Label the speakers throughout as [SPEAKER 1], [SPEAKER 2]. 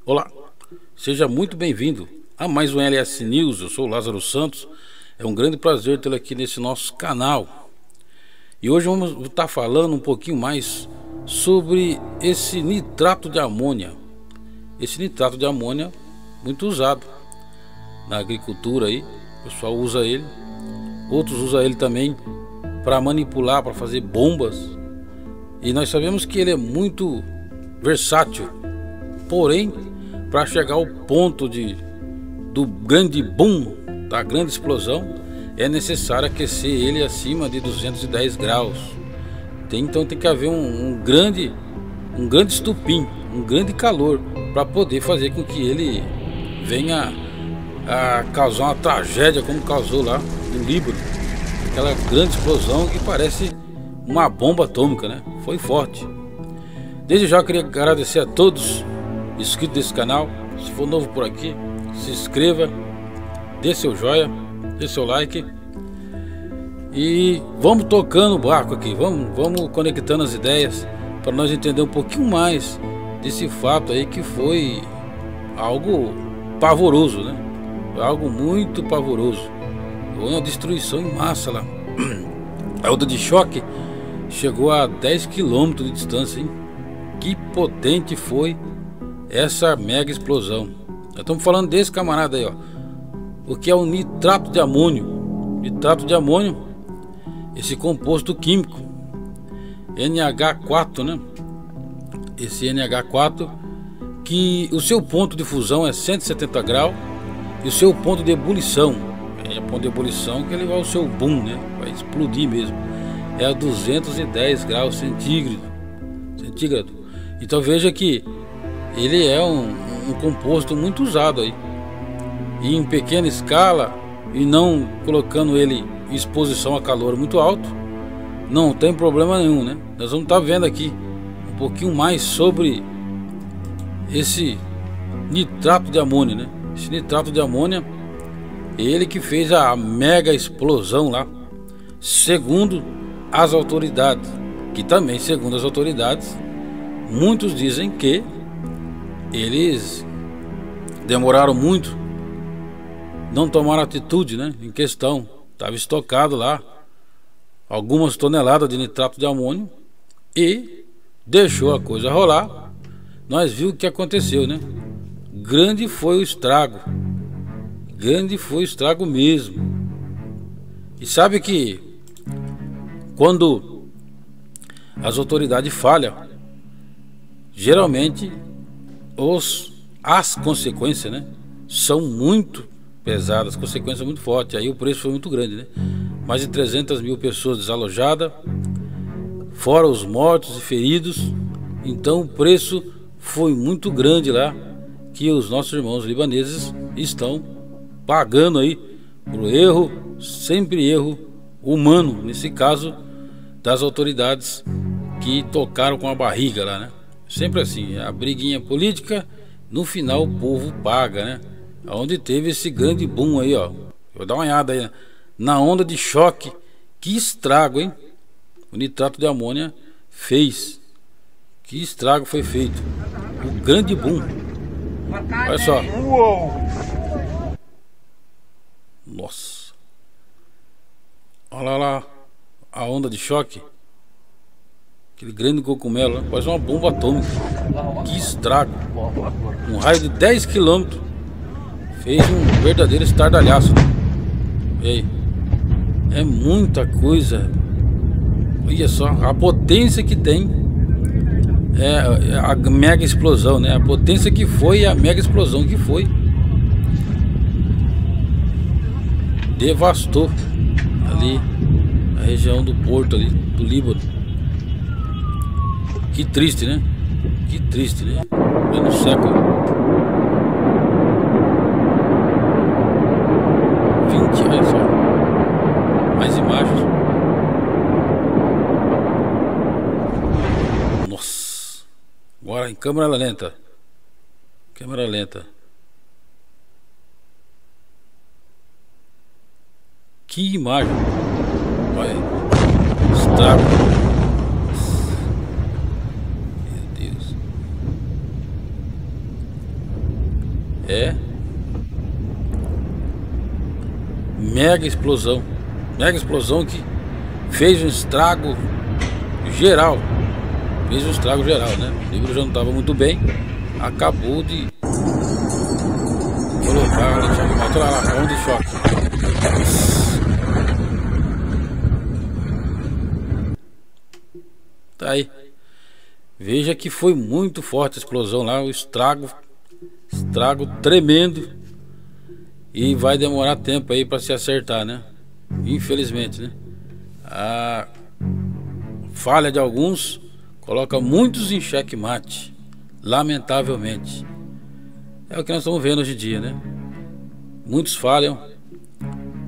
[SPEAKER 1] Olá, seja muito bem-vindo a mais um LS News. Eu sou o Lázaro Santos. É um grande prazer tê-lo aqui nesse nosso canal. E hoje vamos estar falando um pouquinho mais sobre esse nitrato de amônia. Esse nitrato de amônia muito usado na agricultura aí. O pessoal usa ele. Outros usam ele também para manipular, para fazer bombas. E nós sabemos que ele é muito versátil. Porém, para chegar ao ponto do grande boom, da grande explosão, é necessário aquecer ele acima de 210 graus. Então tem que haver um grande estupim, um grande calor, para poder fazer com que ele venha a causar uma tragédia como causou lá no Líbano. Aquela grande explosão que parece uma bomba atômica, né? Foi forte. Desde já eu queria agradecer a todos inscrito desse canal. Se for novo por aqui, se inscreva, dê seu joinha, dê seu like e vamos tocando o barco aqui, vamos conectando as ideias para nós entender um pouquinho mais desse fato aí, que foi algo pavoroso, né? Foi algo muito pavoroso. Foi uma destruição em massa lá. A onda de choque chegou a 10 km de distância, hein? Que potente foi essa mega explosão. Nós estamos falando desse camarada aí, ó. O que é o nitrato de amônio? Nitrato de amônio, esse composto químico NH4, né? Esse NH4, que o seu ponto de fusão é 170 graus e o seu ponto de ebulição, é o ponto de ebulição que ele vai ao seu boom, né? Vai explodir mesmo, é a 210 graus centígrado. Então veja que ele é um composto muito usado aí, e em pequena escala, e não colocando ele em exposição a calor muito alto, não tem problema nenhum, né? Nós vamos estar vendo aqui um pouquinho mais sobre esse nitrato de amônia, né? Esse nitrato de amônia, ele que fez a mega explosão lá, segundo as autoridades, que também, segundo as autoridades, muitos dizem que eles demoraram muito, não tomaram atitude, né, em questão. Estava estocado lá algumas toneladas de nitrato de amônio e deixou a coisa rolar. Nós vimos o que aconteceu, né? Grande foi o estrago, grande foi o estrago mesmo. E sabe que quando as autoridades falham, geralmente as consequências, né, são muito pesadas, consequências muito fortes. Aí o preço foi muito grande, né? Mais de 300 mil pessoas desalojadas, fora os mortos e feridos. Então o preço foi muito grande lá, que os nossos irmãos libaneses estão pagando aí por erro, sempre erro humano, nesse caso das autoridades que tocaram com a barriga lá, né? Sempre assim, a briguinha política, no final o povo paga, né? Onde teve esse grande boom aí, ó. Vou dar uma olhada aí na onda de choque. Que estrago, hein? O nitrato de amônia fez. Que estrago foi feito. O grande boom. Olha só. Nossa. Olha lá a onda de choque. Aquele grande cogumelo, né? Parece uma bomba atômica. Que estrago. Um raio de 10 km fez um verdadeiro estardalhaço, né? E aí? É muita coisa. Olha só a potência que tem. É a mega explosão, né? A potência que foi e a mega explosão que foi. Devastou ali a região do porto ali, do Líbano. Que triste, né? Que triste, né? No século 20, olha só. Vai em câmera lenta. Câmera lenta. Que imagem. Olha aí. Estrago. Meu Deus. É. Mega explosão. Mega explosão que fez um estrago geral. Fez um estrago geral, né? O livro já não estava muito bem. Acabou de colocar a onda de choque. Tá aí. Veja que foi muito forte a explosão lá. O estrago tremendo. E vai demorar tempo aí para se acertar, né? Infelizmente, né? A falha de alguns coloca muitos em xeque-mate, lamentavelmente. É o que nós estamos vendo hoje em dia, né? Muitos falham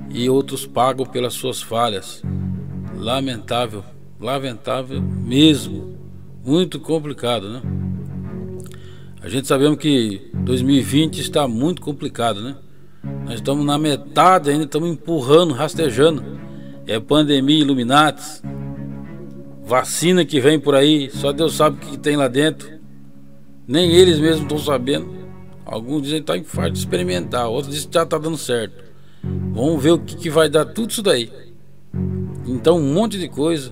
[SPEAKER 1] e outros pagam pelas suas falhas. Lamentável, lamentável mesmo. Muito complicado, né? A gente sabemos que 2020 está muito complicado, né? Nós estamos na metade ainda, estamos empurrando, rastejando. É pandemia, Illuminatis, vacina que vem por aí, só Deus sabe o que tem lá dentro. Nem eles mesmos estão sabendo. Alguns dizem que está em fase experimental, outros dizem que já está dando certo. Vamos ver o que vai dar tudo isso daí. Então um monte de coisa.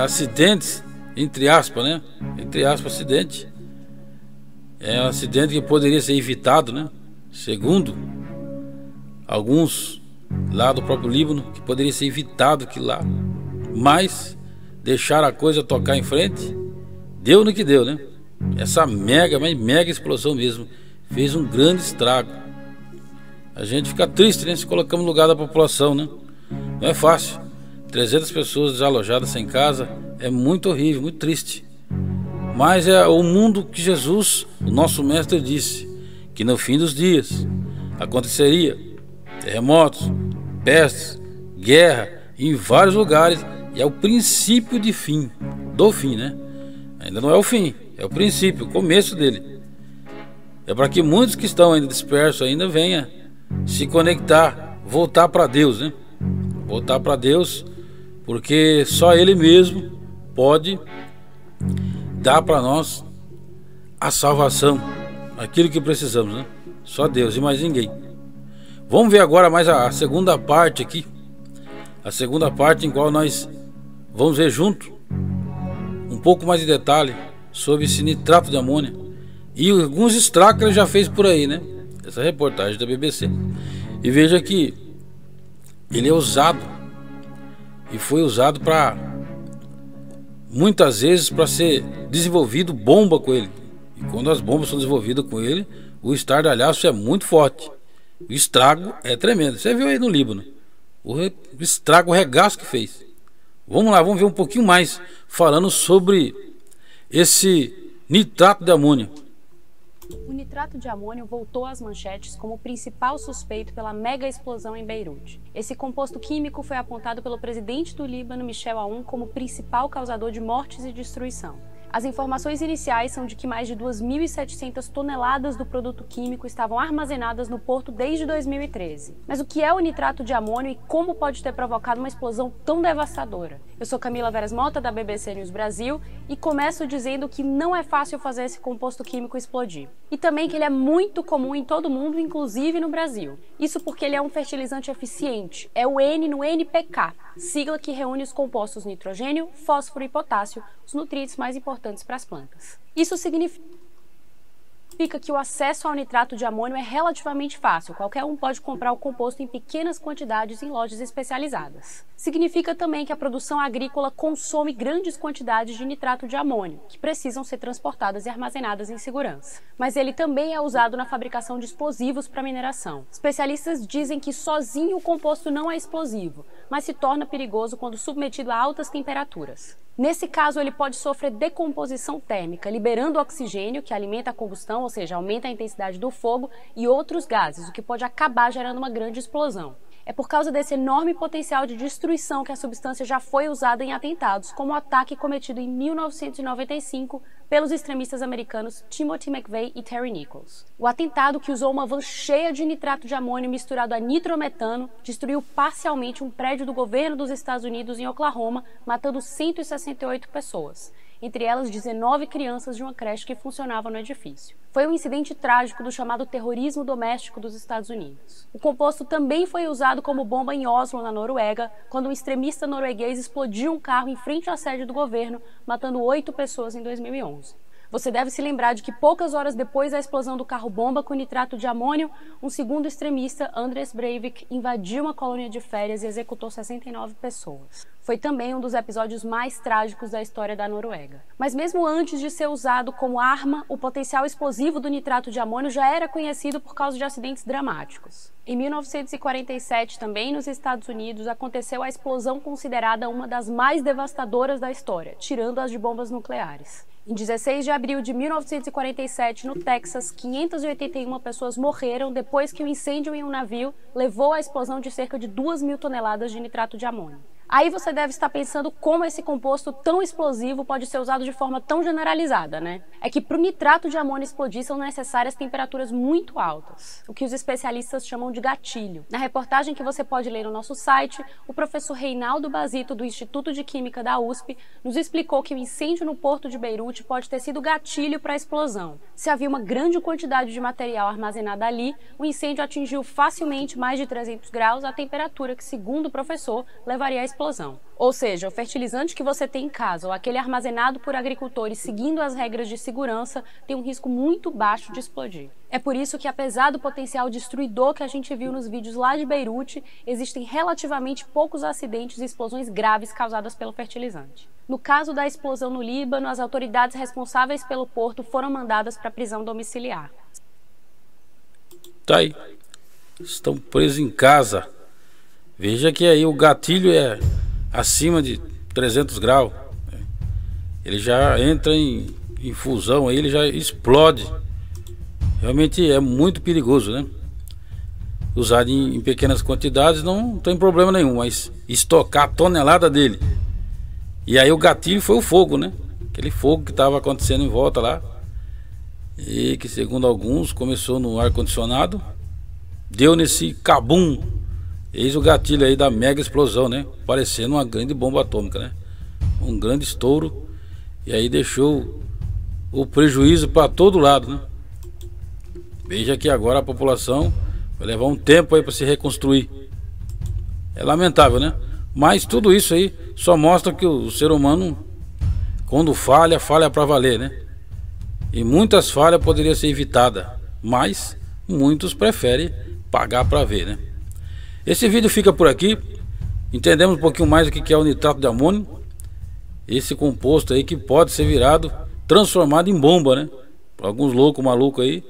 [SPEAKER 1] Acidentes, entre aspas, né? Entre aspas, acidente. É um acidente que poderia ser evitado, né? Segundo alguns lá do próprio Líbano, que poderia ser evitado aquilo lá, mas deixar a coisa tocar em frente, deu no que deu, né? Essa mega explosão mesmo fez um grande estrago. A gente fica triste, né? Se colocamos no lugar da população, né? Não é fácil. 300 pessoas desalojadas sem casa é muito horrível, muito triste. Mas é o mundo que Jesus, o nosso mestre, disse que no fim dos dias aconteceria terremotos, pestes, guerra em vários lugares, e é o princípio de fim, do fim, né? Ainda não é o fim, é o princípio, o começo dele. É para que muitos que estão ainda dispersos ainda venham se conectar, voltar para Deus, né? Voltar para Deus, porque só Ele mesmo pode dar para nós a salvação, aquilo que precisamos, né? Só Deus e mais ninguém. Vamos ver agora mais a segunda parte aqui. A segunda parte em qual nós vamos ver junto um pouco mais de detalhe sobre esse nitrato de amônia e alguns estragos que ele já fez por aí, né? Essa reportagem da BBC. E veja que ele é usado e foi usado para muitas vezes para ser desenvolvido bomba com ele. E quando as bombas são desenvolvidas com ele, o estardalhaço é muito forte. O estrago é tremendo. Você viu aí no Líbano o estrago, o regaço que fez. Vamos lá, vamos ver um pouquinho mais falando sobre esse nitrato de amônio.
[SPEAKER 2] O nitrato de amônio voltou às manchetes como o principal suspeito pela mega explosão em Beirute. Esse composto químico foi apontado pelo presidente do Líbano, Michel Aoun, como principal causador de mortes e destruição. As informações iniciais são de que mais de 2.700 toneladas do produto químico estavam armazenadas no porto desde 2013. Mas o que é o nitrato de amônio e como pode ter provocado uma explosão tão devastadora? Eu sou Camila Veras Mota, da BBC News Brasil, e começo dizendo que não é fácil fazer esse composto químico explodir. E também que ele é muito comum em todo o mundo, inclusive no Brasil. Isso porque ele é um fertilizante eficiente, é o N no NPK, sigla que reúne os compostos nitrogênio, fósforo e potássio, os nutrientes mais importantes para as plantas. Isso significa que o acesso ao nitrato de amônio é relativamente fácil, qualquer um pode comprar o composto em pequenas quantidades em lojas especializadas. Significa também que a produção agrícola consome grandes quantidades de nitrato de amônio, que precisam ser transportadas e armazenadas em segurança. Mas ele também é usado na fabricação de explosivos para mineração. Especialistas dizem que sozinho o composto não é explosivo, mas se torna perigoso quando submetido a altas temperaturas. Nesse caso, ele pode sofrer decomposição térmica, liberando oxigênio, que alimenta a combustão, ou seja, aumenta a intensidade do fogo, e outros gases, o que pode acabar gerando uma grande explosão. É por causa desse enorme potencial de destruição que a substância já foi usada em atentados, como o ataque cometido em 1995 pelos extremistas americanos Timothy McVeigh e Terry Nichols. O atentado, que usou uma van cheia de nitrato de amônio misturado a nitrometano, destruiu parcialmente um prédio do governo dos Estados Unidos em Oklahoma, matando 168 pessoas, entre elas 19 crianças de uma creche que funcionava no edifício. Foi um incidente trágico do chamado terrorismo doméstico dos Estados Unidos. O composto também foi usado como bomba em Oslo, na Noruega, quando um extremista norueguês explodiu um carro em frente à sede do governo, matando 8 pessoas em 2011. Você deve se lembrar de que poucas horas depois da explosão do carro-bomba com nitrato de amônio, um segundo extremista, Anders Breivik, invadiu uma colônia de férias e executou 69 pessoas. Foi também um dos episódios mais trágicos da história da Noruega. Mas mesmo antes de ser usado como arma, o potencial explosivo do nitrato de amônio já era conhecido por causa de acidentes dramáticos. Em 1947, também nos Estados Unidos, aconteceu a explosão considerada uma das mais devastadoras da história, tirando as de bombas nucleares. Em 16 de abril de 1947, no Texas, 581 pessoas morreram depois que o incêndio em um navio levou à explosão de cerca de 2.000 toneladas de nitrato de amônio. Aí você deve estar pensando como esse composto tão explosivo pode ser usado de forma tão generalizada, né? É que para o nitrato de amônio explodir são necessárias temperaturas muito altas, o que os especialistas chamam de gatilho. Na reportagem que você pode ler no nosso site, o professor Reinaldo Basito, do Instituto de Química da USP, nos explicou que o incêndio no porto de Beirute pode ter sido gatilho para a explosão. Se havia uma grande quantidade de material armazenada ali, o incêndio atingiu facilmente mais de 300 graus, a temperatura que, segundo o professor, levaria à explosão. Ou seja, o fertilizante que você tem em casa ou aquele armazenado por agricultores seguindo as regras de segurança tem um risco muito baixo de explodir. É por isso que, apesar do potencial destruidor que a gente viu nos vídeos lá de Beirute, existem relativamente poucos acidentes e explosões graves causadas pelo fertilizante. No caso da explosão no Líbano, as autoridades responsáveis pelo porto foram mandadas para prisão domiciliar.
[SPEAKER 1] Tá aí. Estão presos em casa. Veja que aí o gatilho é acima de 300 graus. Ele já entra em fusão, aí ele já explode. Realmente é muito perigoso, né? Usado em pequenas quantidades não tem problema nenhum, mas estocar a tonelada dele. E aí o gatilho foi o fogo, né? Aquele fogo que estava acontecendo em volta lá. E que, segundo alguns, começou no ar-condicionado, deu nesse cabum. Eis o gatilho aí da mega explosão, né? Parecendo uma grande bomba atômica, né? Um grande estouro. E aí deixou o prejuízo para todo lado, né? Veja que agora a população vai levar um tempo aí para se reconstruir. É lamentável, né? Mas tudo isso aí só mostra que o ser humano, quando falha, falha para valer, né? E muitas falhas poderiam ser evitadas, mas muitos preferem pagar para ver, né? Esse vídeo fica por aqui. Entendemos um pouquinho mais o que é o nitrato de amônio. Esse composto aí que pode ser virado, transformado em bomba, né? Para alguns loucos, malucos aí,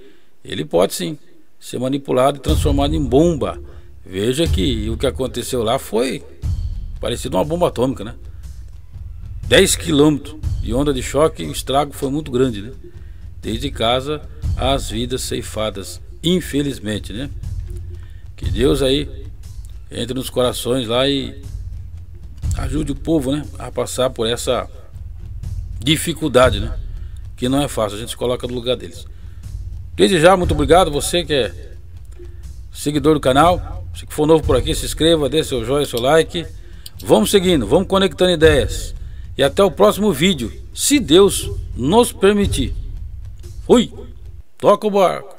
[SPEAKER 1] ele pode sim ser manipulado e transformado em bomba. Veja que o que aconteceu lá foi parecido uma bomba atômica, né? 10 km de onda de choque, o estrago foi muito grande, né? Desde casa, as vidas ceifadas, infelizmente, né? Que Deus aí entre nos corações lá e ajude o povo, né, a passar por essa dificuldade, né? Que não é fácil, a gente se coloca no lugar deles. Desde já, muito obrigado. Você que é seguidor do canal, se for novo por aqui, se inscreva, dê seu joinha, seu like. Vamos seguindo, vamos conectando ideias. E até o próximo vídeo, se Deus nos permitir. Fui! Toca o barco!